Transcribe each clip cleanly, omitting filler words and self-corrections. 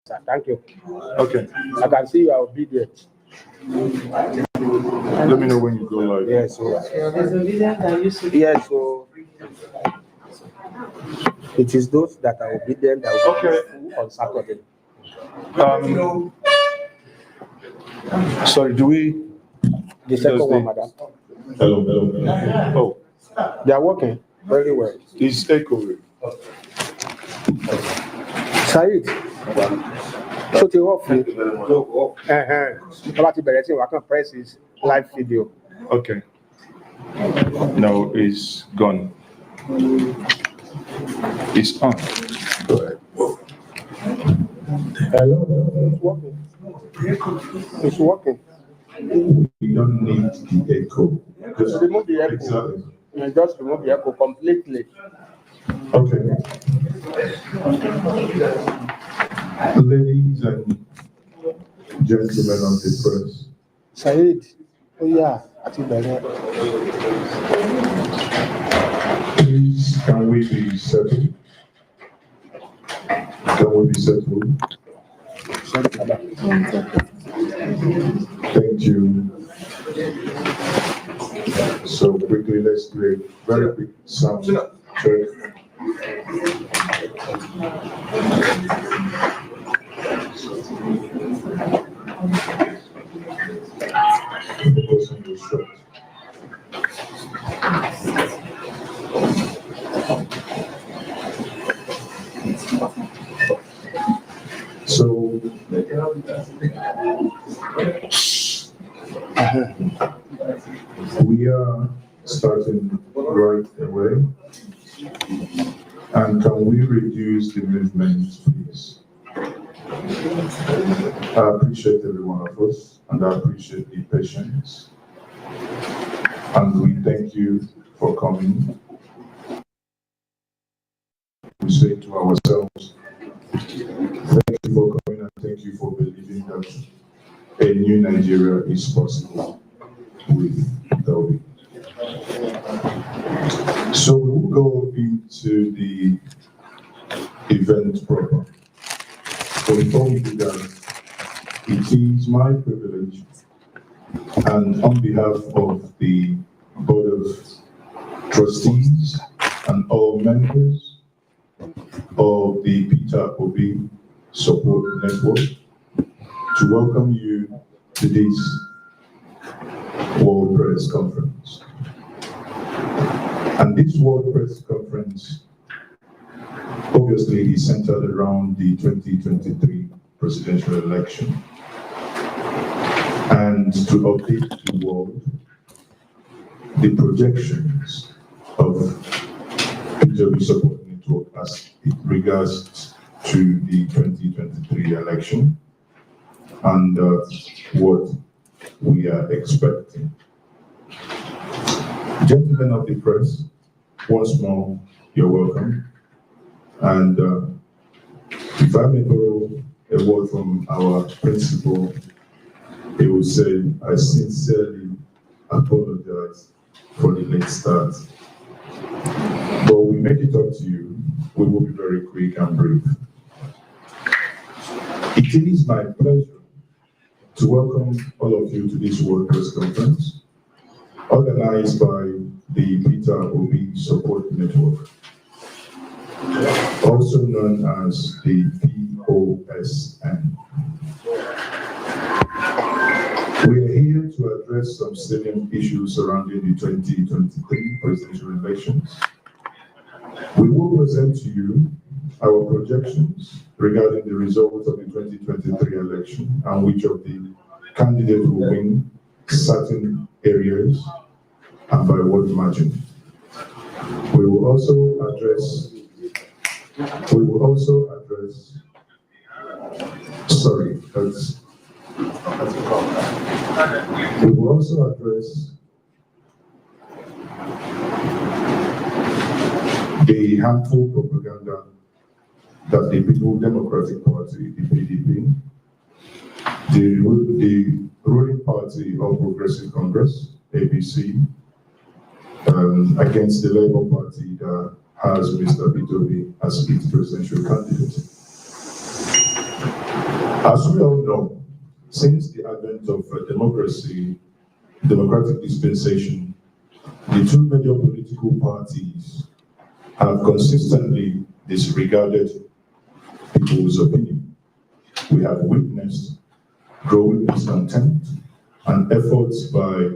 sir. Thank you. Okay. I can see you are obedient. Let me know when you go live. Yes, so yes, so it is those that are obedient that will be on Saturday. Sorry, do we? The second one, madam. Hello. Oh, They are working very well. it's echoing. Said, so they off you. About the can press his live video. Okay. No, it's gone. It's on. Go ahead. Hello, it's working. It's working. We don't need the echo. Just remove the echo. Exactly. And just remove the echo completely. Okay. Ladies and gentlemen of the press. Said, oh yeah, I think that. Please, can we be settled? Can we be settled? Thank you. So quickly, let's do a very quick sound check. The person was shot. So we are starting right away. And can we reduce the movement, please? I appreciate every one of us, and I appreciate the patience. And we thank you for coming. We say to ourselves, thank you for coming and thank you for believing that a new Nigeria is possible with Toby. So we will go into the event proper. But before we do that, it is my privilege, and on behalf of the Board of Trustees and all members of the Peter Obi Support Network, to welcome you to this World Press Conference. And this World Press Conference obviously is centered around the 2023 presidential election, and to update the world the projections of PW Support Network as it regards to the 2023 election and what we are expecting. Gentlemen of the press, once more, you're welcome. And if I may borrow a word from our principal, he would say, I sincerely apologize for the late start. But we make it up to you. We will be very quick and brief. It is my pleasure to welcome all of you to this World Press Conference, organized by the Peter Obi Support Network, also known as the POSN. We are here to address some salient issues surrounding the 2023 presidential elections. We will present to you our projections regarding the results of the 2023 election and which of the candidates will win certain areas and by what margin. We will also address the harmful propaganda that the People's Democratic Party, the PDP, the ruling party of Progressive Congress, ABC, against the Labour Party that has Mr. Bitobi as its presidential candidate. As we all know, since the advent of democratic dispensation, the two major political parties have consistently disregarded people's opinion. We have witnessed growing discontent and efforts by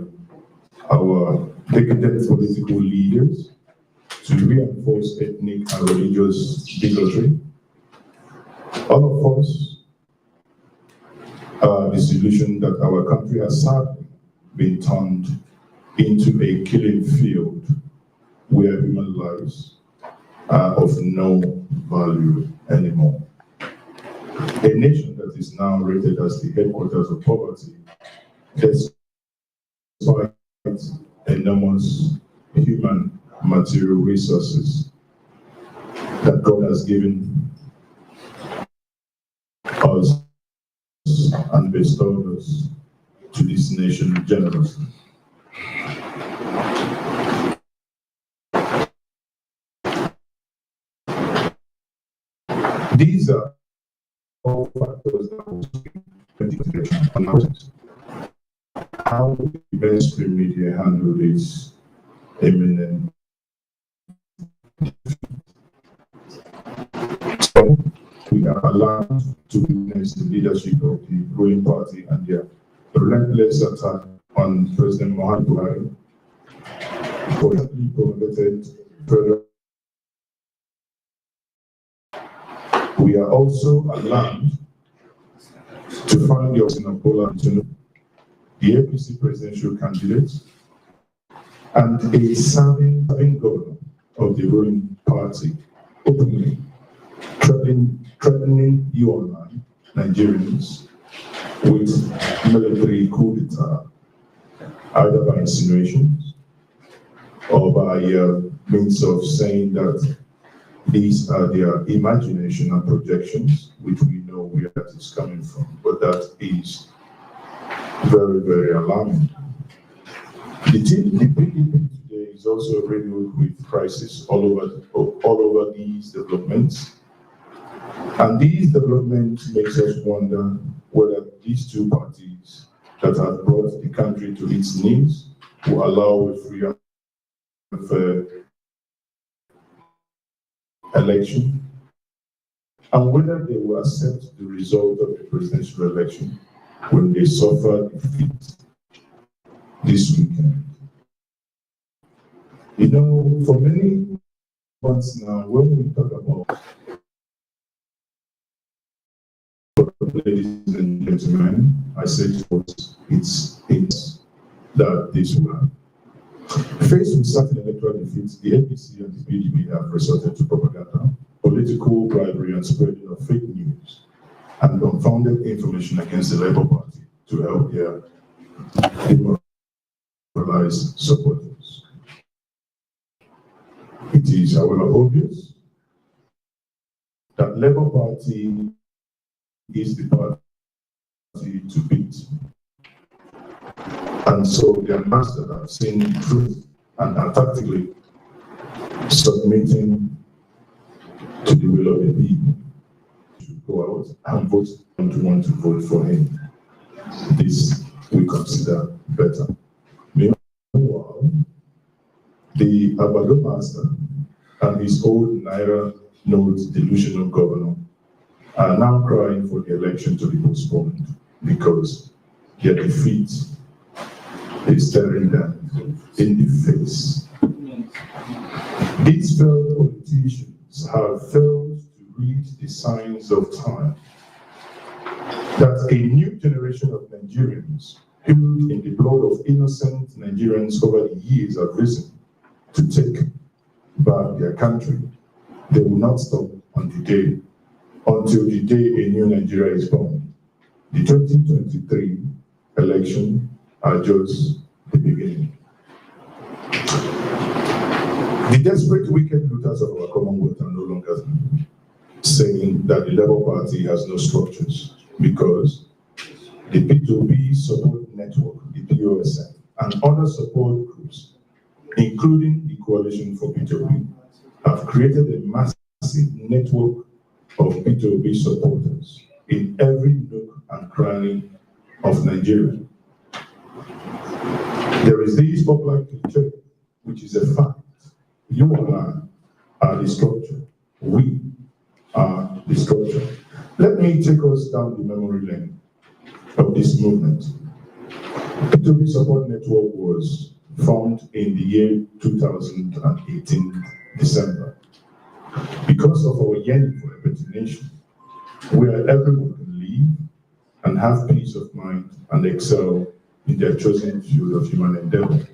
our decadent political leaders to reinforce ethnic and religious bigotry. All of us are disillusioned that our country has sadly been turned into a killing field where human lives are of no value anymore. A nation that is now rated as the headquarters of poverty, despite enormous human material resources that God has given us and bestowed us to this nation generously. These are all factors that will speak on how the mainstream media handle this imminent. So we are allowed to witness the leadership of the ruling party and their relentless attack on President Muhammadu Buhari for the promulgated federal. We are also alarmed to find the option of Bola Tinubu, the APC presidential candidate, and a serving governor of the ruling party openly threatening you and I, Nigerians, with military coup d'etat, either by insinuations or by means of saying that these are their imagination and projections, which we know where that is coming from, but that is very, very alarming. The PDP today is also riddled with crisis all over these developments. And these developments makes us wonder whether these two parties that have brought the country to its knees will allow a free and fair election, and whether they will accept the result of the presidential election when they suffer defeat this weekend. You know, for many months now, when we talk about, ladies and gentlemen, I say to us, it's that this will happen. Faced with certain electoral defeats, the APC and the PDP have resorted to propaganda, political bribery, and spreading of fake news and unfounded information against the Labour Party to help their demoralized supporters. It is, however, obvious that Labour Party is the party to beat. And so their masters have seen the truth and are tactically submitting to the will of the people to go out and vote and to want to vote for him. This we consider better. Meanwhile, the Abado master and his old Naira note delusional governor are now crying for the election to be postponed because their defeat is staring them in the face. These failed politicians have failed to read the signs of time, that a new generation of Nigerians, built in the blood of innocent Nigerians over the years, have risen to take back their country. They will not stop until the day a new Nigeria is born. The 2023 election are just the beginning. The desperate, wicked looters of our Commonwealth are no longer saying that the Labour Party has no structures, because the P2B support network, the POSN, and other support groups, including the Coalition for P2B, have created a massive network of P2B supporters in every nook and cranny of Nigeria. There is this popular cliché, which is a fact. You and I are the structure. We are the structure. Let me take us down the memory lane of this movement. P2P Support Network was formed in the year 2018, December. Because of our yearning for a better nation, where everyone can live and have peace of mind and excel in their chosen field of human endeavor.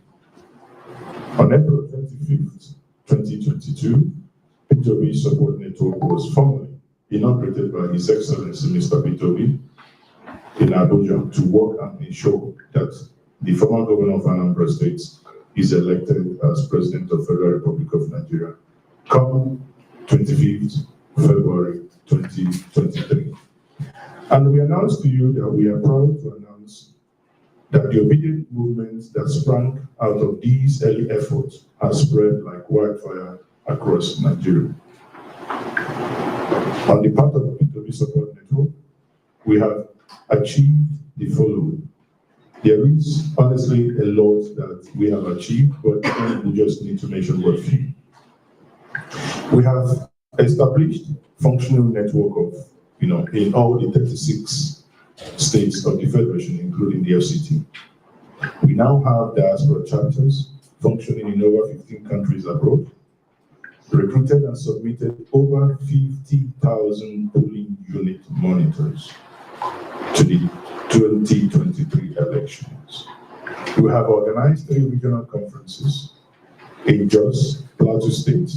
On April 25th, 2022, P2P Support Network was formally inaugurated by His Excellency Mr. P2P in Abuja to work and ensure that the former governor of Anambra State is elected as President of the Federal Republic of Nigeria come 25th February 2023. And we announce to you that we are proud to announce that the obedient movement that sprang out of these early efforts has spread like wildfire across Nigeria. On the part of the P2P Support Network, we have achieved the following. There is honestly a lot that we have achieved, but we just need to mention what few. We have established functional network of, in all the 36 states of the Federation, including the FCT. We now have diaspora chapters functioning in over 15 countries abroad, recruited and submitted over 50,000 polling unit monitors to the 2023 elections. We have organized 3 regional conferences in Jos, Plateau State,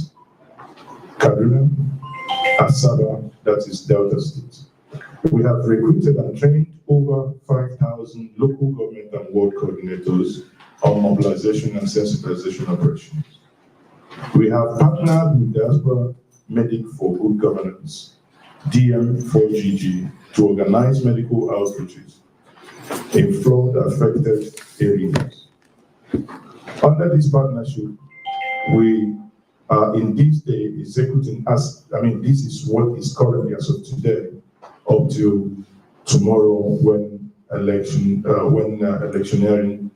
Kaduna, Asaba, that is Delta State. We have recruited and trained over 5,000 local government and ward coordinators on mobilization and sensitization operations. We have partnered with Diaspora Medic for Good Governance, DM4GG, to organize medical outreaches in flood-affected areas. Under this partnership, we are in this day executing this is what is currently as of today, up to tomorrow when electioneering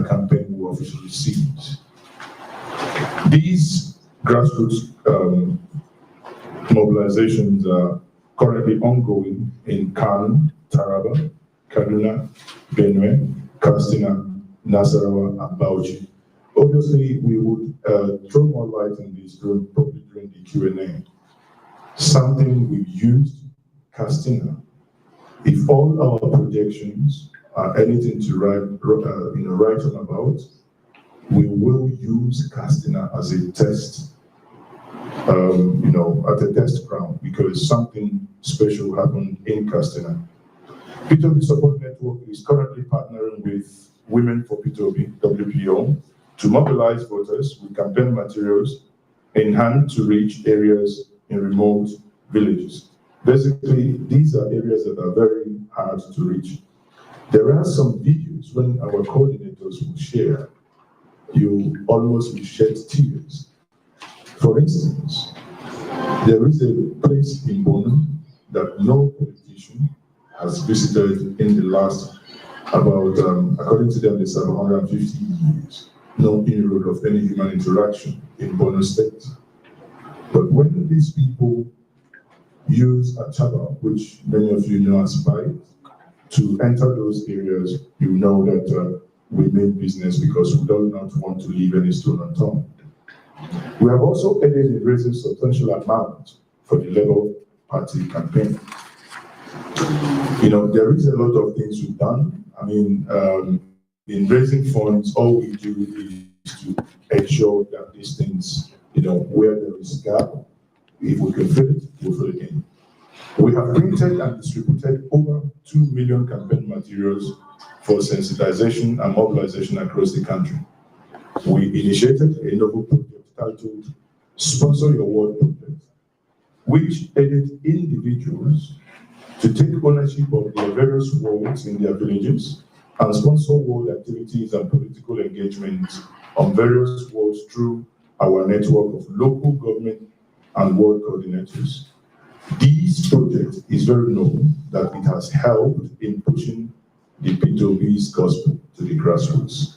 campaign will officially cease. These grassroots mobilizations are currently ongoing in Kano, Taraba, Kaduna, Benue, Katsina, Nasarawa, and Bauchi. Obviously, we would throw more light on this probably during the Q&A. Something we've used, Katsina. If all our projections are anything to write on about, we will use Katsina as a test, at a test ground, because something special happened in Katsina. P2P Support Network is currently partnering with Women for P2P, WPO, to mobilize voters with campaign materials in hand to reach areas in remote villages. Basically, these are areas that are very hard to reach. There are some videos when our coordinators will share, you almost will shed tears. For instance, there is a place in Bono that no politician has visited in the last about, according to them, it's about 150 years. No inroad of any human interaction in Bono State. But when these people use a chaba, which many of you know as bite, to enter those areas, you know that we mean business because we do not want to leave any stone unturned. We have also aided in raising substantial amounts for the Labour Party campaign. There is a lot of things we've done. In raising funds, all we do is to ensure that these things, where there is gap, if we can fill it, we'll fill it in. We have printed and distributed over 2 million campaign materials for sensitization and mobilization across the country. We initiated a novel project titled Sponsor Your Ward Project, which aided individuals to take ownership of their various wards in their villages and sponsor ward activities and political engagements on various wards through our network of local government and ward coordinators. These this project is very known that it has helped in pushing the P2B's gospel to the grassroots.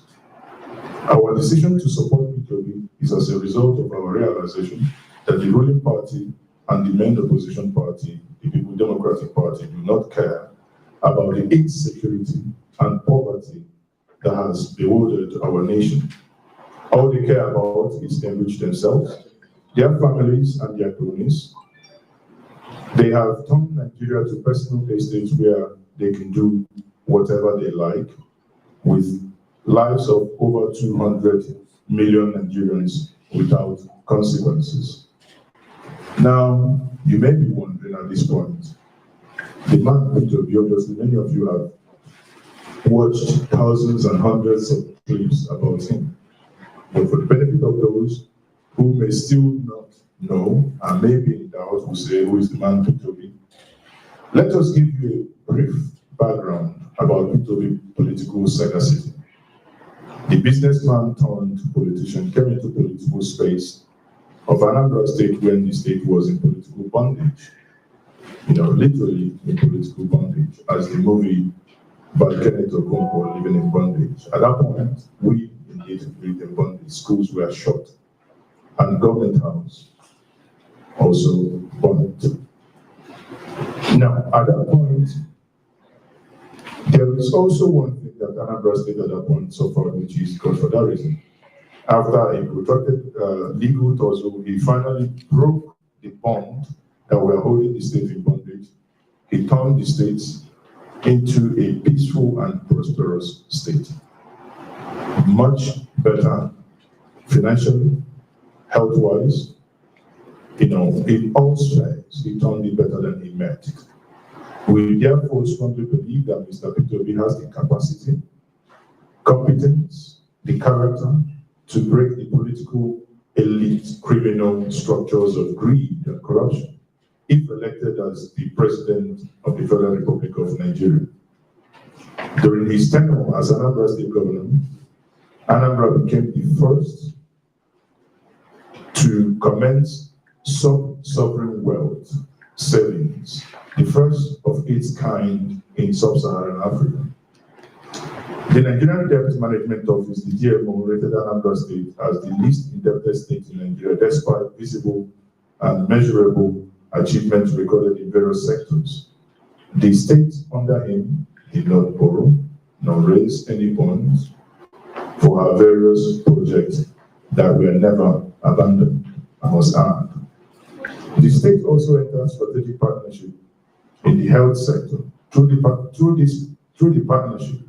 Our decision to support P2B is as a result of our realization that the ruling party and the main opposition party, the People Democratic Party, do not care about the insecurity and poverty that has bewildered our nation. All they care about is to enrich themselves, their families, and their cronies. They have turned Nigeria to personal estates where they can do whatever they like, with lives of over 200 million Nigerians without consequences. Now, you may be wondering at this point, the man P2B, obviously many of you have watched thousands and hundreds of clips about him. But for the benefit of those who may still not know and may be in doubt, who say, who is the man P2B? Let us give you a brief background about P2B political sagacity. The businessman turned politician came into political space of Anambra State when the state was in political bondage. Literally in political bondage, as the movie by Kenneth Okonkwo, Living in Bondage. At that point, we indeed lived in bondage. Schools were shut, and government house also burned. Now, at that point, there is also one thing that Anambra State at that point suffered, which is godfatherism. After a protracted legal tussle, he finally broke the bond that were holding the state in bondage. He turned the state into a peaceful and prosperous state. Much better financially, health-wise, in all spheres, he turned it better than he met. We therefore strongly believe that Mr. P2B has the capacity, competence, the character to break the political elite criminal structures of greed and corruption, if elected as the President of the Federal Republic of Nigeria. During his tenure as Anambra State Governor, Anambra became the first to commence sovereign wealth savings, the first of its kind in sub-Saharan Africa. The Nigerian Debt Management Office, the DMO, rated Anambra State as the least indebted state in Nigeria, despite visible and measurable achievements recorded in various sectors. The state under him did not borrow nor raise any bonds for our various projects that were never abandoned, I must add. The state also entered strategic partnership in the health sector. Through the partnership,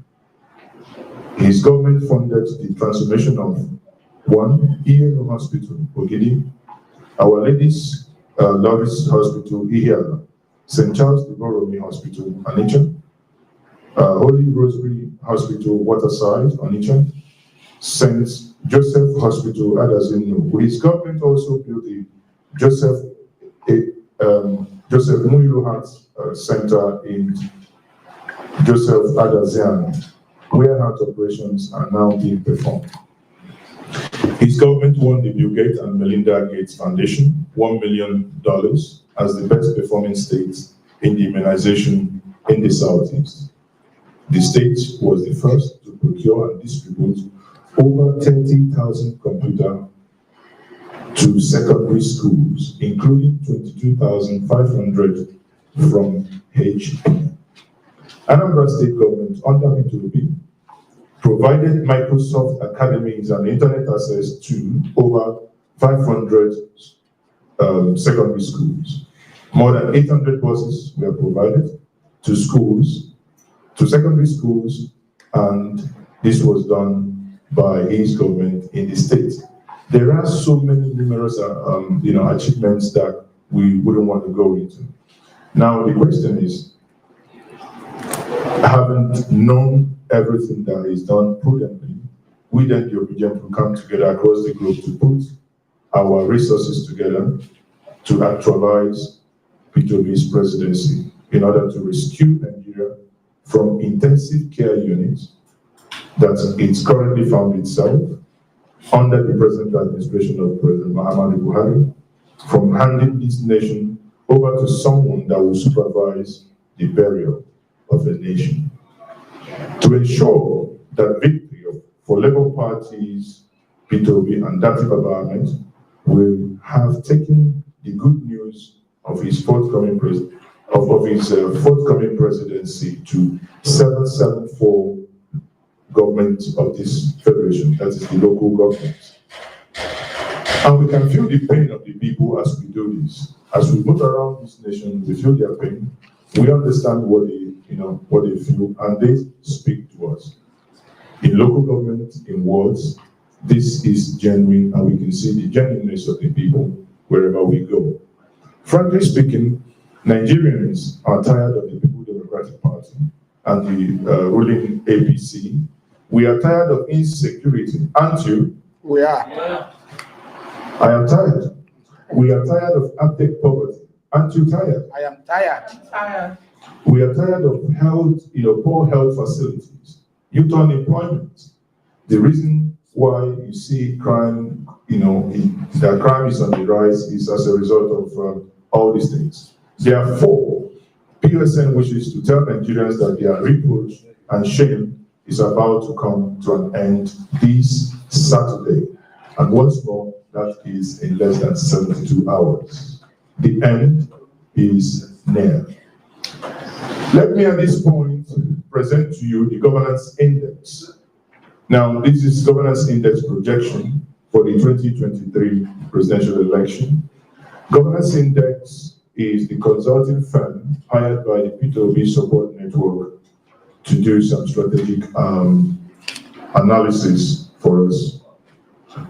his government funded the transformation of one ENO hospital, Ogidi, Our Lady's Loris Hospital, Ihiala, St. Charles de Borromeo Hospital, Onitsha, Holy Rosary Hospital, Waterside, Onitsha, St. Joseph Hospital, Adazinu. His government also built the Joseph Muilu Heart Center in Joseph Adazian, where heart operations are now being performed. His government won the Bill Gates and Melinda Gates Foundation $1 million as the best performing state in the immunization in the Southeast. The state was the first to procure and distribute over 30,000 computers to secondary schools, including 22,500 from HP. Anambra State government under P2B provided Microsoft Academies and internet access to over 500 secondary schools. More than 800 buses were provided to schools, to secondary schools, and this was done by his government in the state. There are so many numerous achievements that we wouldn't want to go into. Now the question is, having known everything that is done prudently, we then the obedient will come together across the globe to put our resources together to actualize P2B's presidency in order to rescue Nigeria from intensive care units that it's currently found itself under the present administration of President Muhammadu Buhari, from handing this nation over to someone that will supervise the burial of the nation. To ensure that victory for Labour Party's P2B and Dative government will have taken the good news of his forthcoming presidency to 774 government of this federation, that is the local government. And we can feel the pain of the people as we do this. As we move around this nation, we feel their pain. We understand what they feel, and they speak to us. In local government, in wards, this is genuine, and we can see the genuineness of the people wherever we go. Frankly speaking, Nigerians are tired of the People's Democratic Party and the ruling APC. We are tired of insecurity, aren't you? We are. I am tired. We are tired of abject poverty. Aren't you tired? I am tired. We are tired of health, poor health facilities, youth unemployment. The reason why you see crime, that crime is on the rise is as a result of all these things. Therefore, POSN wishes to tell Nigerians that their reproach and shame is about to come to an end this Saturday. And once more, that is in less than 72 hours. The end is near. Let me at this point present to you the governance index. Now, this is governance index projection for the 2023 presidential election. Governance index is the consulting firm hired by the P2B support network to do some strategic analysis for us.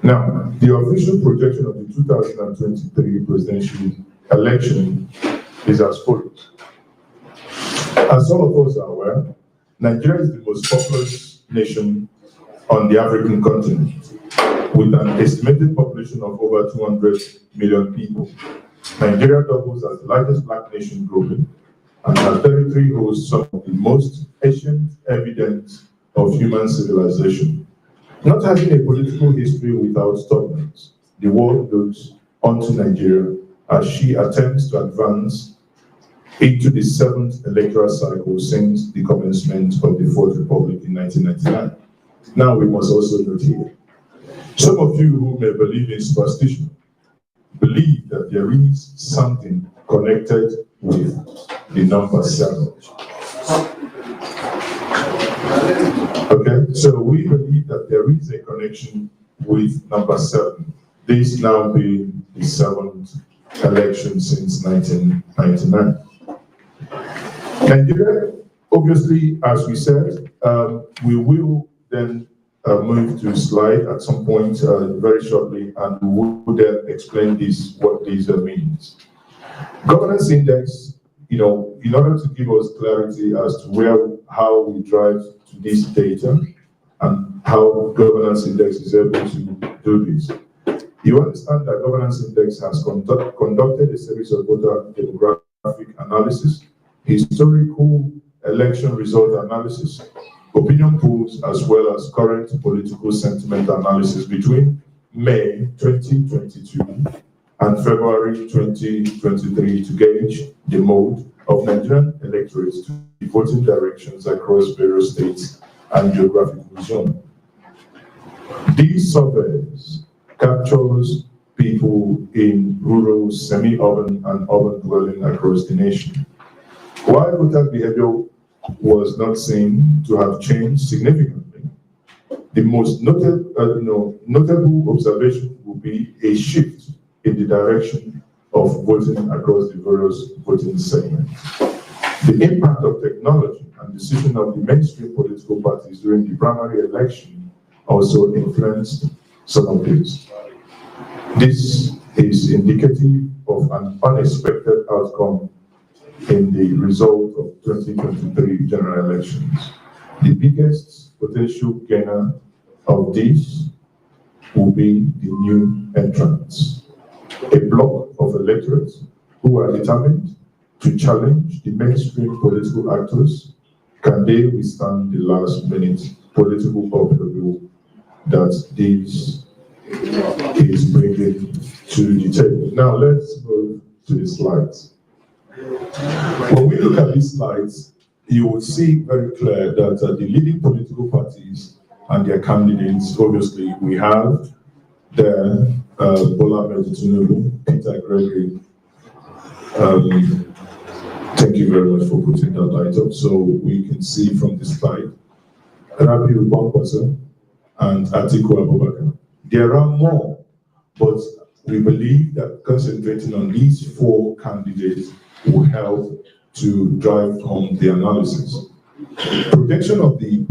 Now, the official projection of the 2023 presidential election is as follows. As all of us are aware, Nigeria is the most populous nation on the African continent, with an estimated population of over 200 million people. Nigeria doubles as the largest black nation globally, and our territory hosts some of the most ancient evidence of human civilization. Not having a political history without stubbornness, the world looks onto Nigeria as she attempts to advance into the 7th electoral cycle since the commencement of the Fourth Republic in 1999. Now we must also note here, some of you who may believe in superstition believe that there is something connected with the number 7. Okay, so we believe that there is a connection with number 7. This now being the 7th election since 1999. Nigeria, obviously, as we said, we will then move to a slide at some point very shortly, and we will then explain what this means. Governance index, in order to give us clarity as to how we drive to this data and how governance index is able to do this. You understand that governance index has conducted a series of voter demographic analysis, historical election result analysis, opinion polls, as well as current political sentiment analysis between May 2022 and February 2023 to gauge the mode of Nigerian electorates to the voting directions across various states and geographical zones. These surveys captures people in rural, semi-urban, and urban dwelling across the nation. While voter behavior was not seen to have changed significantly, the most notable observation will be a shift in the direction of voting across the various voting segments. The impact of technology and decision of the mainstream political parties during the primary election also influenced some of this. This is indicative of an unexpected outcome in the result of 2023 general elections. The biggest potential gainer of this will be the new entrants, a block of electorates who are determined to challenge the mainstream political actors. Can they withstand the last-minute political upheaval that this is bringing to the table? Now let's move to the slides. When we look at these slides, you will see very clear that the leading political parties and their candidates, obviously, we have the Bola Ahmed Tinubu, Peter Gregory. Thank you very much for putting that light up so we can see from this slide. Rabiu Kwankwaso and Atiku Abubakar. There are more, but we believe that concentrating on these four candidates will help to drive home the analysis. Projection of the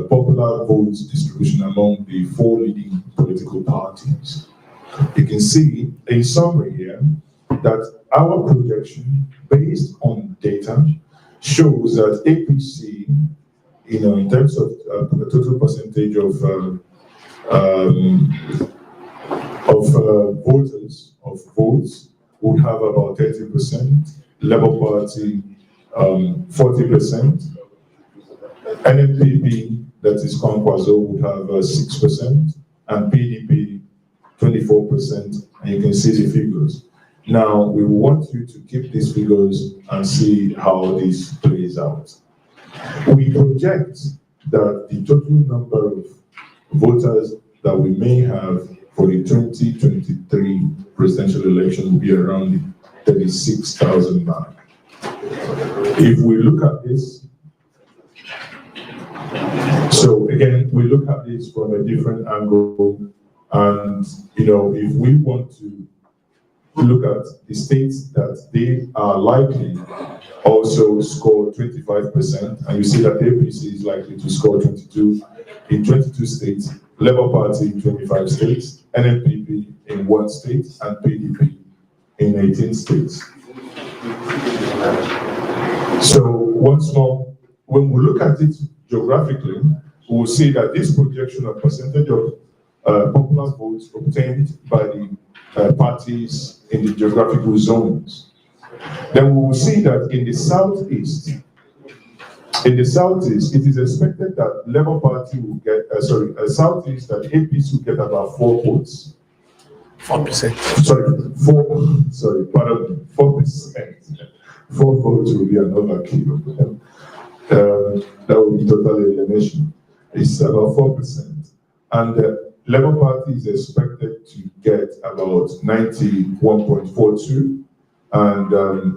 popular votes distribution among the four leading political parties. You can see in summary here that our projection based on data shows that APC, in terms of the total percentage of votes would have about 30%, Labour Party 40%, NNPP, that is Kwankwaso, would have 6%, and PDP 24%, and you can see the figures. Now, we want you to keep these figures and see how this plays out. We project that the total number of voters that we may have for the 2023 presidential election will be around the 36,000 mark. If we look at this, so again, we look at this from a different angle, and if we want to look at the states that they are likely also score 25%, and you see that APC is likely to score 22 in 22 states, Labour Party in 25 states, NNPP in 1 state, and PDP in 18 states. So once more, when we look at it geographically, we will see that this projection of percentage of popular votes obtained by the parties in the geographical zones. Then we will see that in the southeast, it is expected that Labour Party will get, southeast, that APC will get about 4 votes. 4%. 4%. 4 votes will be another key. That will be total elimination. It's about 4%. And Labour Party is expected to get about 91.42, and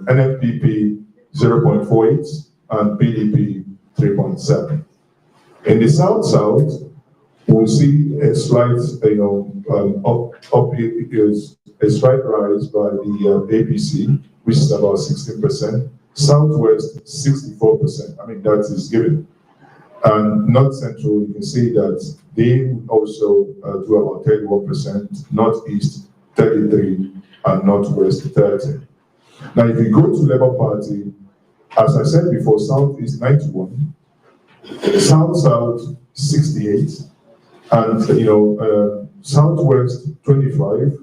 NFPP 0.48, and PDP 3.7. In the South, we'll see a slight, a slight rise by the APC, which is about 16%. Southwest 64%. I mean, that is given. And North Central, you can see that they also do about 31%, Northeast 33%, and Northwest 30%. Now, if you go to Labour Party, as I said before, Southeast 91%, South 68%, and Southwest 25%,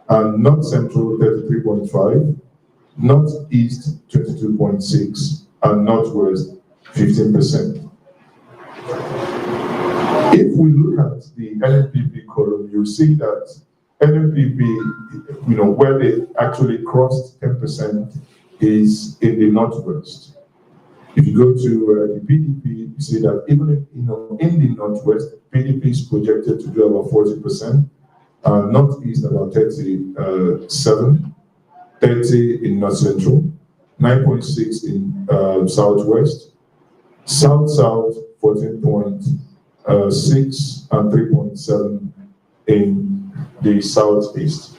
and North Central 33.5%, Northeast 22.6%, and Northwest 15%. If we look at the NNPP column, you see that NNPP, where they actually crossed 10% is in the Northwest. If you go to the PDP, you see that even in the Northwest, PDP is projected to do about 40%, Northeast about 37%, 30% in North Central, 9.6% in Southwest, South 14.6%, and 3.7% in the Southeast.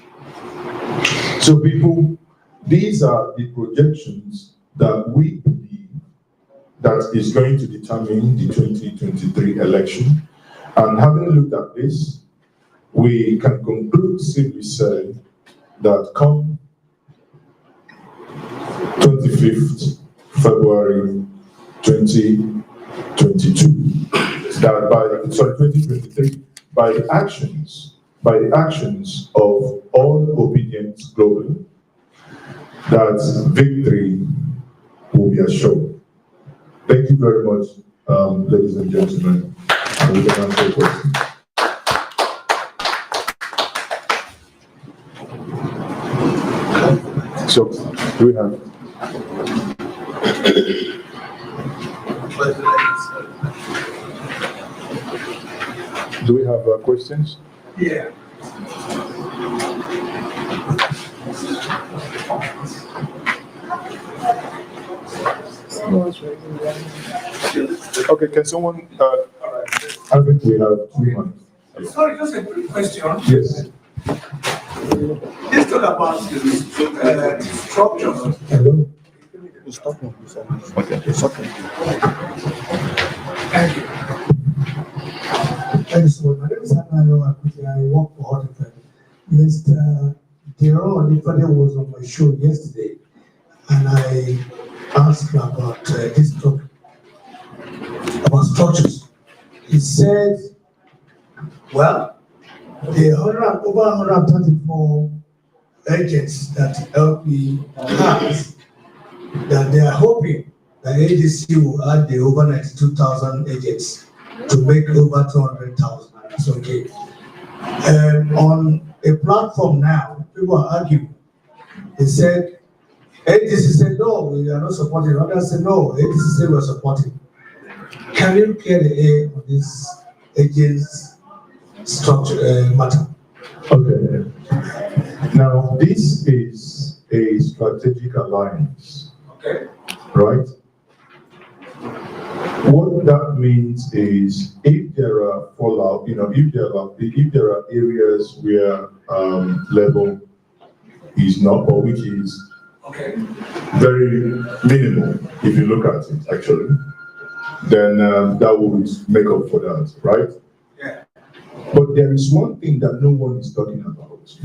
So people, these are the projections that we believe that is going to determine the 2023 election. And having looked at this, we can conclusively say that come 25th February 2022, that by 2023, by the actions of all obedience globally, that victory will be assured. Thank you very much, ladies and gentlemen. And we can answer questions. So, do we have Do we have questions? Yeah. Okay, can someone, I think we have 2 minutes. Sorry, just a quick question. Yes. Let's talk about the structure. Hello? It's talking. Okay. It's talking. Thank you. Thank you so much. My name is Hannah. I work for Horticulture. Mr. Deron Olifade was on my show yesterday, and I asked about this topic, about structures. He said, well, the over 134 agents that LP has, that they are hoping that ADC will add the over 92,000 agents to make over 200,000. It's okay. On a platform now, people are arguing. They said, ADC said, no, we are not supporting. Others said, no, ADC said we're supporting. Can you clear the air on this agents structure matter? Okay. Now, this is a strategic alliance. Okay. Right? What that means is if there are fallout, if there are areas where level is not, or which is Okay. very minimal, if you look at it actually, then that would make up for that, right? Yeah. But there is one thing that no one is talking about.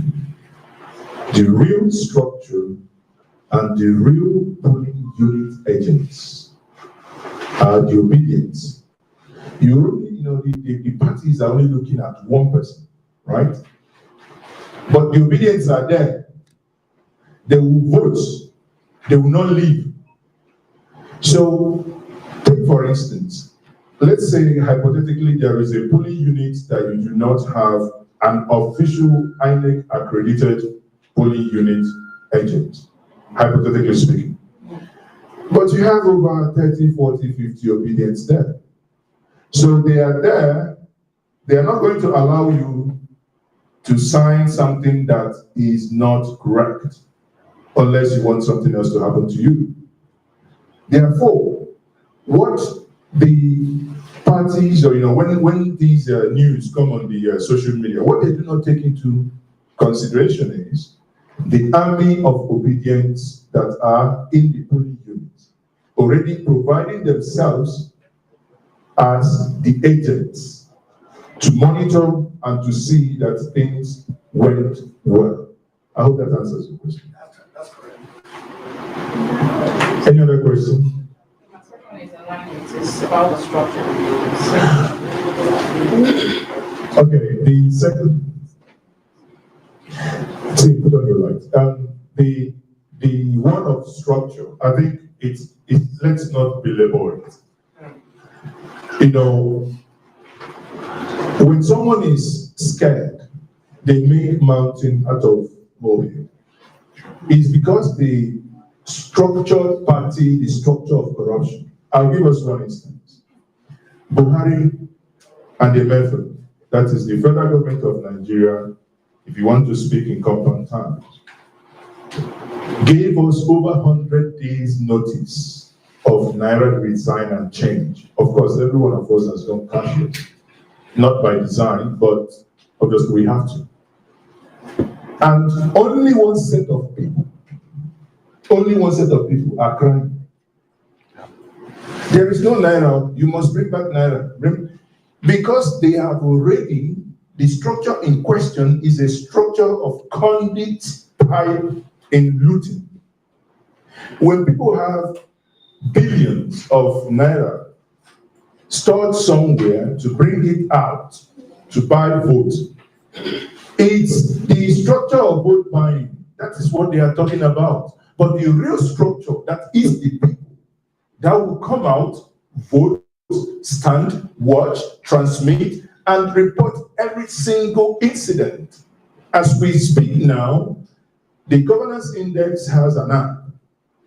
The real structure and the real polling unit agents are the obedience. The parties are only looking at one person, right? But the obedience are there. They will vote. They will not leave. So, take for instance, let's say hypothetically there is a polling unit that you do not have an official INEC accredited polling unit agent, hypothetically speaking. But you have over 30, 40, 50 obedience there. So they are there, they are not going to allow you to sign something that is not correct, unless you want something else to happen to you. Therefore, what the parties, or when these news come on the social media, what they do not take into consideration is the army of obedience that are in the polling units, already providing themselves as the agents to monitor and to see that things went well. I hope that answers your question. That's correct. Any other question? My second is alignment. It's about the structure. Okay, the second. See, put on your light. The one of structure, I think it's let's not belabor it. When someone is scared, they make mountain out of molehill. It's because the structured party, the structure of corruption. I'll give us one instance. Buhari and the method, that is the federal government of Nigeria, if you want to speak in compound terms, gave us over 100 days notice of Naira resign and change. Of course, every one of us has gone cashless. Not by design, but obviously we have to. And only one set of people are crying. There is no Naira, you must bring back Naira. Because they have already, the structure in question is a structure of conduit pipe in looting. When people have billions of Naira stored somewhere to bring it out to buy votes, it's the structure of vote buying. That is what they are talking about. But the real structure, that is the people that will come out, vote, stand, watch, transmit, and report every single incident. As we speak now, the governance index has an app.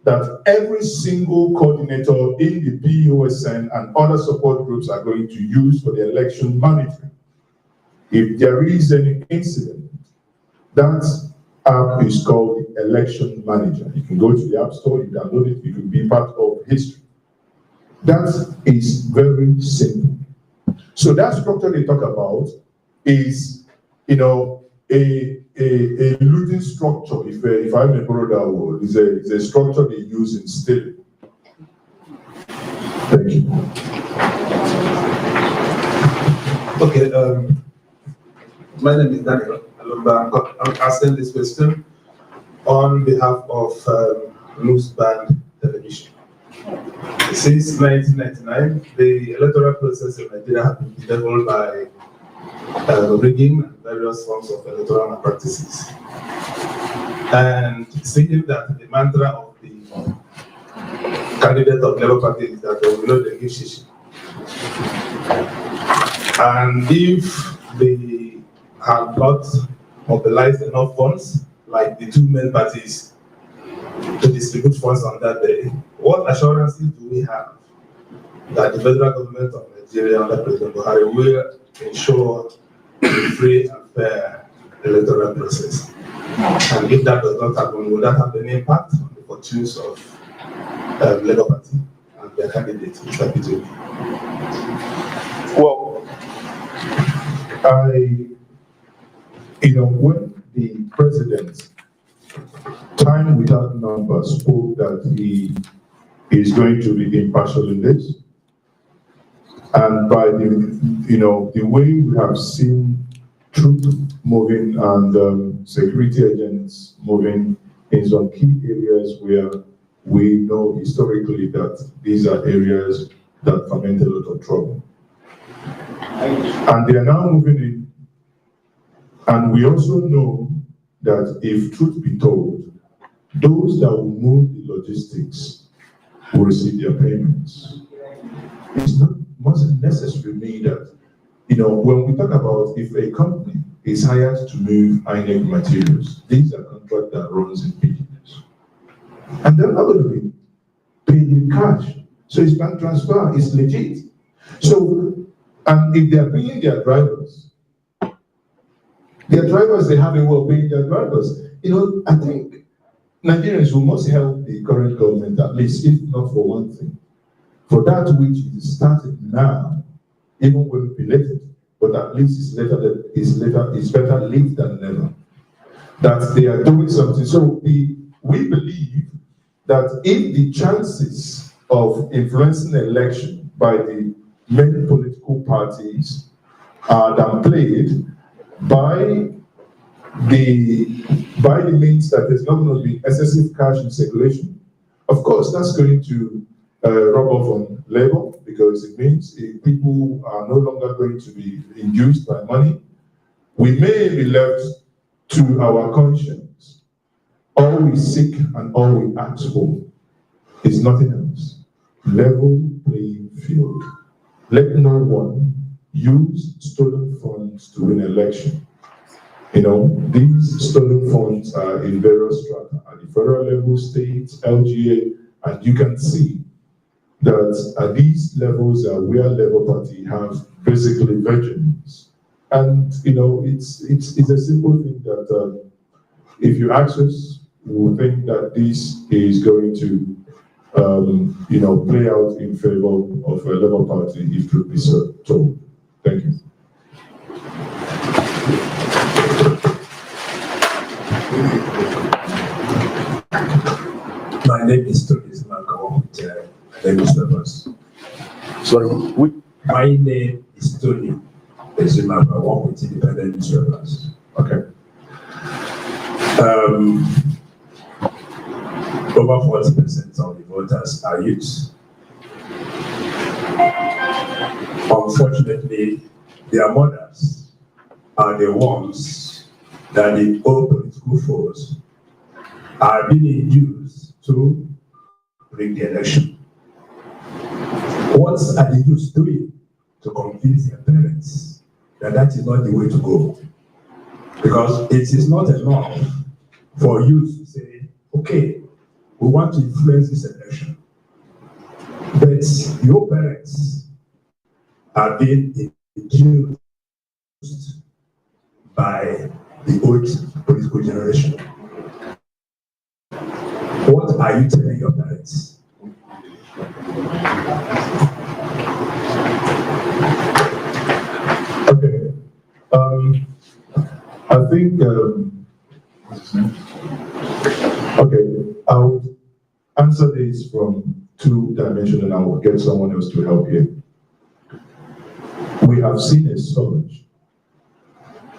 that every single coordinator in the POSN and other support groups are going to use for the election monitoring. If there is any incident, that app is called the Election Manager. You can go to the App Store, you download it, you can be part of history. That is very simple. So that structure they talk about is, you know, a looting structure, if I may borrow that word, is a structure they use in stealing. Thank you. Okay, my name is Daniel Alumba. I'm asking this question on behalf of Loose Band Television. Since 1999, the electoral process in Nigeria has been bedeviled by rigging and various forms of electoral malpractices. And seeing that the mantra of the candidate of Labour Party is that they will not give shishi. And if they have not mobilized enough funds, like the two main parties, to distribute funds on that day, what assurances do we have that the federal government of Nigeria under President Buhari will ensure a free and fair electoral process? And if that does not happen, will that have any impact on the fortunes of Labour Party and their candidate, Mr. Peter? Well, when the president, time without number, spoke that he is going to be impartial in this, and by the way we have seen troops moving and security agents moving in some key areas where we know historically that these are areas that ferment a lot of trouble. And they are now moving in. And we also know that if truth be told, those that will move the logistics will receive their payments. It's not necessarily mean that, when we talk about if a company is hired to move INEC materials, these are contracts that runs in business. And they're not going to be paid in cash. So it's bank transfer, it's legit. So, and if they're paying their drivers, they have a way of paying their drivers. I think Nigerians who must help the current government, at least, if not for one thing, for that which is started now, even when belated, but at least it's better late than never, that they are doing something. So we believe that if the chances of influencing the election by the main political parties are downplayed by the means that there's not going to be excessive cash in circulation, of course that's going to rub off on labor, because it means if people are no longer going to be induced by money, we may be left to our conscience. All we seek and all we ask for is nothing else. Level playing field. Let no one use stolen funds to win an election. These stolen funds are in various strata at the federal level, state, LGA, and you can see that at these levels are where Labour Party have basically virgins. And it's a simple thing that if you ask us, we will think that this is going to play out in favor of a Labour Party if truth be told. Thank you. My name is Tony Zimakawa with newspapers. Sorry, My name is Tony Zimakawa with independent newspapers. Okay. Over 40% of the voters are youth. Unfortunately, their mothers are the ones that the old political force are being used to rig the election. What are the youth doing to convince their parents that that is not the way to go? Because it is not enough for youth to say, okay, we want to influence this election. But your parents are being induced by the old political generation. What are you telling your parents? Okay. I think, okay, I would answer this from two dimensions and I will get someone else to help you. We have seen a surge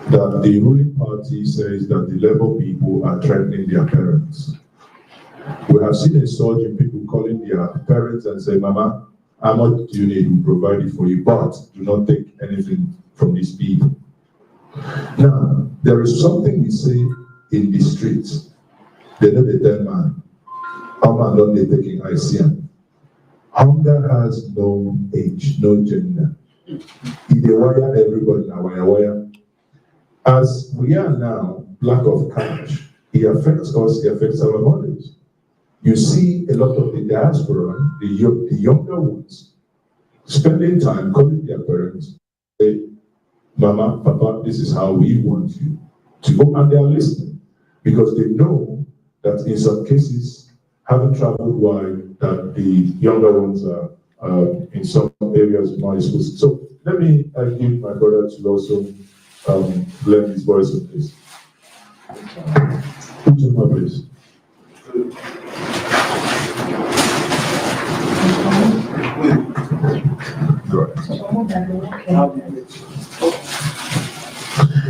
that the ruling party says that the Labour people are threatening their parents. We have seen a surge in people calling their parents and say, Mama, how much do you need? We provide it for you, but do not take anything from these people. Now, there is something we say in the streets. They know the dead man. How man don't they taking ICM? Hunger has no age, no gender. If they wire everybody now, wire. As we are now, lack of cash, it affects us, it affects our bodies. You see a lot of the diaspora, the younger ones, spending time calling their parents, say, Mama, Papa, this is how we want you to go, and they are listening because they know that in some cases, having traveled wide, that the younger ones are in some areas more exposed. So let me give my brother to also lend his voice on this. Put your mouth, please.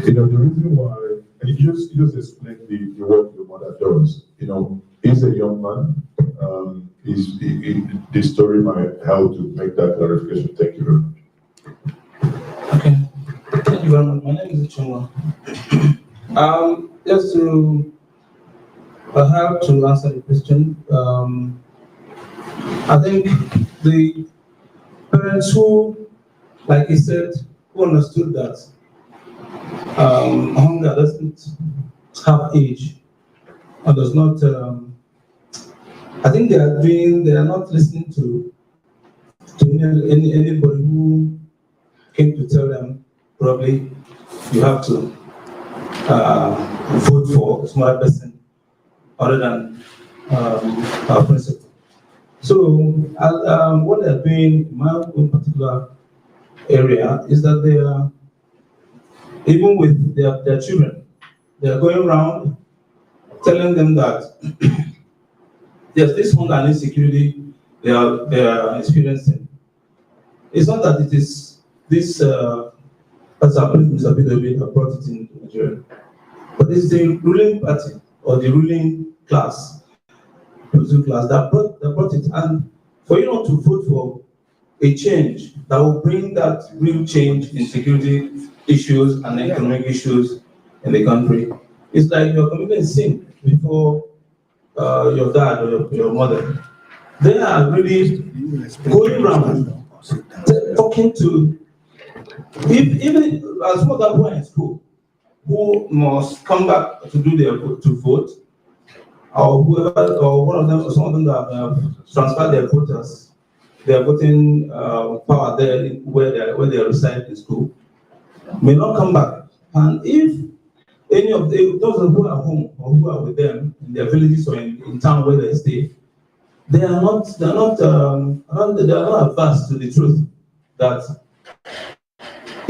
You know, the reason why, and you just explain the work your mother does. You know, he's a young man. This story might help to make that clarification. Thank you very much. Okay. Thank you very much. My name is Chungwa. Just to help to answer the question, I think the parents who, like he said, who understood that hunger doesn't have age or does not, I think they are not listening to anybody who came to tell them probably you have to vote for a smart person other than our principal. So what they're doing in my own particular area is that they are, even with their children, they are going around telling them that there's this hunger and insecurity they are experiencing. It's not that it is this as Mr. Peter have brought it in Nigeria, but it's the ruling party or the ruling class, political class that brought it. And for you not to vote for a change that will bring that real change in security issues and economic issues in the country, it's like you're committing sin before your dad or your mother. They are really going around talking to, even as some of them who are in school, who must come back to do to vote, or whoever, or one of them, or some of them that have transferred their voters, their voting power there where they reside in school, may not come back. And if any of those who are home or who are with them in their villages or in town where they stay, they are not averse to the truth that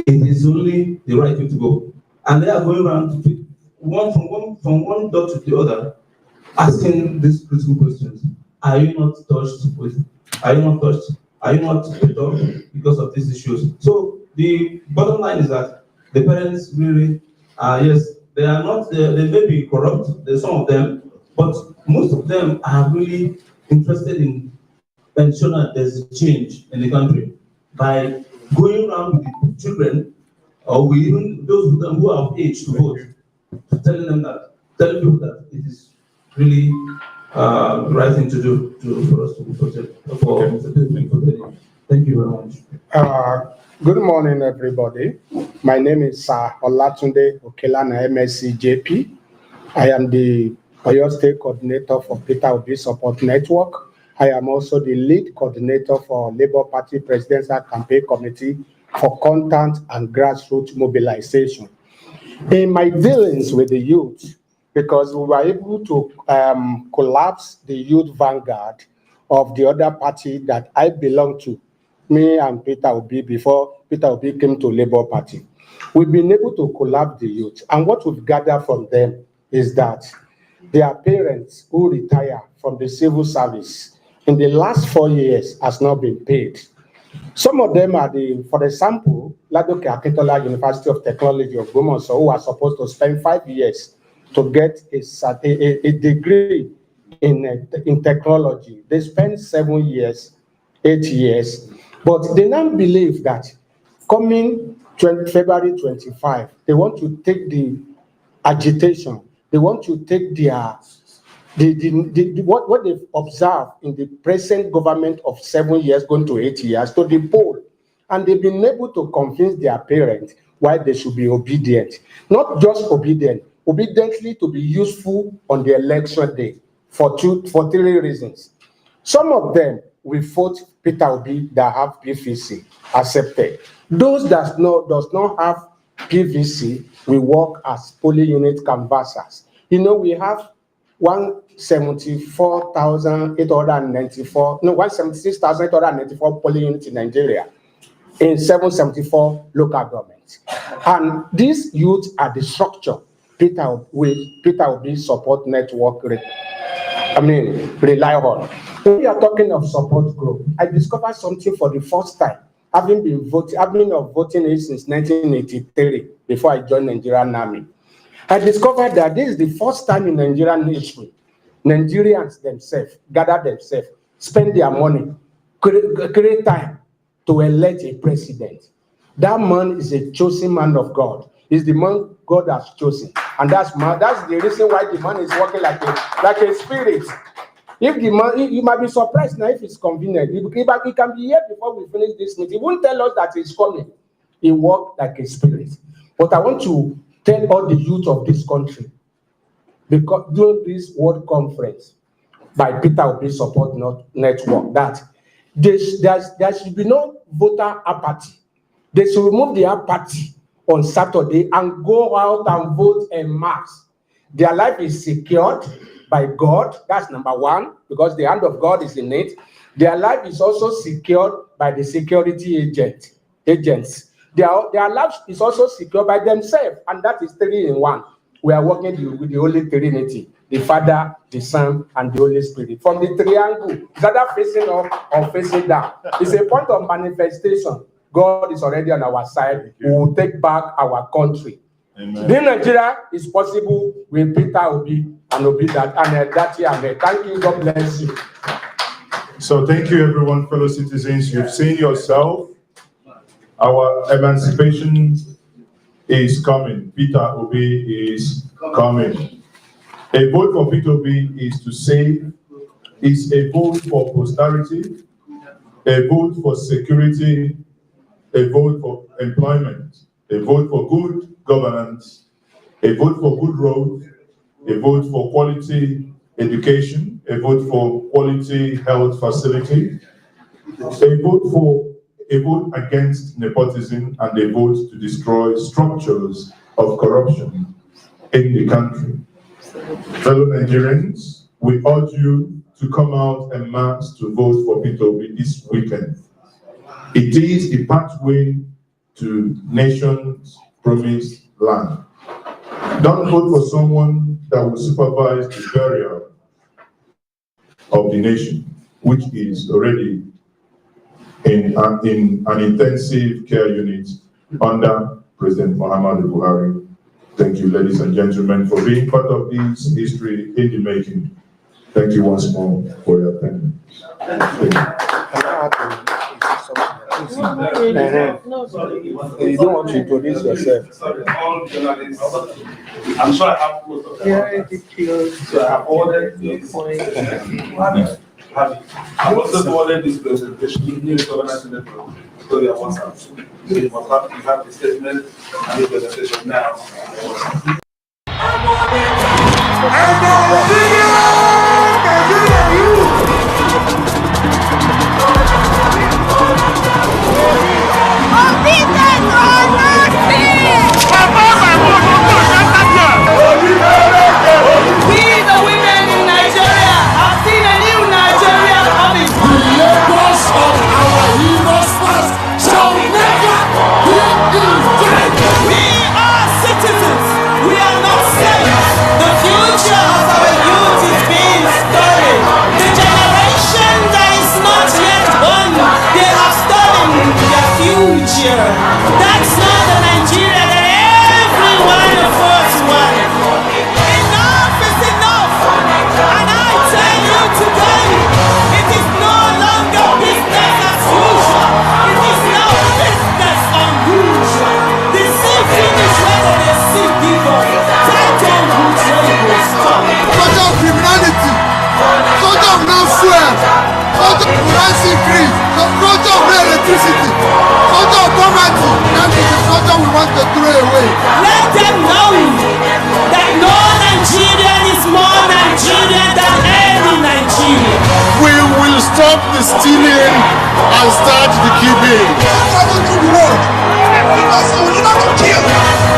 it is only the right way to go. And they are going around from one door to the other, asking these critical questions. Are you not touched with? Are you not touched? Are you not put off because of these issues? So the bottom line is that the parents really, yes, they are not. They may be corrupt. There's some of them, but most of them are really interested in ensuring that there's a change in the country by going around with the children, or with even those of them who are of age to vote, telling people that it is really the right thing to do for us to be voted for. Thank you very much. Good morning, everybody. My name is Olatunde Okelana, MSc JP. I am the Oyo State Coordinator for Peter Obi Support Network. I am also the lead coordinator for Labour Party Presidential Campaign Committee for Content and Grassroots Mobilization. In my dealings with the youth, because we were able to collapse the youth vanguard of the other party that I belong to, me and Peter Obi, before Peter Obi came to Labour Party. We've been able to collapse the youth, and what we've gathered from them is that their parents who retire from the civil service in the last 4 years has not been paid. Some of them are for example, Ladoke Akintola University of Technology of Gomoso, who are supposed to spend 5 years to get a degree in technology. They spend 7 years, 8 years, but they now believe that coming February 25, they want to take the agitation, they want to take their what they've observed in the present government of 7 years going to 8 years to the poll, and they've been able to convince their parents why they should be obedient, not just obediently to be useful on the election day for 3 reasons. Some of them will vote Peter Obi that have PVC accepted. Those that does not have PVC will work as polling unit canvassers. You know, we have 176,894 polling units in Nigeria in 774 local governments. And these youths are the structure Peter Obi Support Network rely on. When we are talking of support group, I discovered something for the first time, having been voting age since 1983 before I joined Nigerian Army. I discovered that this is the first time in Nigerian history, Nigerians themselves gather themselves, spend their money, create time to elect a president. That man is a chosen man of God. He's the man God has chosen, and that's the reason why the man is working like a spirit. If the man, you might be surprised now if it's convenient. He can be here before we finish this meeting. He won't tell us that he's coming. He works like a spirit. But I want to tell all the youth of this country, because during this World Conference by Peter Obi Support Network, that there should be no voter apathy. They should remove the apathy on Saturday and go out and vote en masse. Their life is secured by God. That's number one, because the hand of God is in it. Their life is also secured by the security agents. Their life is also secured by themselves, and that is 3 in 1. We are working with the Holy Trinity, the Father, the Son, and the Holy Spirit. From the triangle, it's either facing up or facing down. It's a point of manifestation. God is already on our side. We will take back our country. Amen. Then Nigeria is possible with Peter Obi and Obi that and that year. Thank you. God bless you. So thank you, everyone, fellow citizens. You've seen yourself. Our emancipation is coming. Peter Obi is coming. A vote for Peter Obi is to save. It's a vote for posterity, a vote for security, a vote for employment, a vote for good governance, a vote for good roads, a vote for quality education, a vote for quality health facility, a vote against nepotism, and a vote to destroy structures of corruption in the country. Fellow Nigerians, we urge you to come out en masse to vote for Peter Obi this weekend. It is the pathway to nation's promised land. Don't vote for someone that will supervise the burial of the nation, which is already in an intensive care unit under President Muhammadu Buhari. Thank you, ladies and gentlemen, for being part of this history in the making. Thank you once more for your attendance. Thank you. You don't want to introduce yourself. Sorry, all journalists. I'm sure I have most of them. So I have ordered this. I've also forwarded this presentation to the governance in the room. So you have the statement and the presentation now. culture of electricity, culture of poverty, that is the culture we want to throw away. Let them know that no Nigerian is more Nigerian than any Nigerian. We will stop the stealing and start the giving. Travel to the world because we will not kill.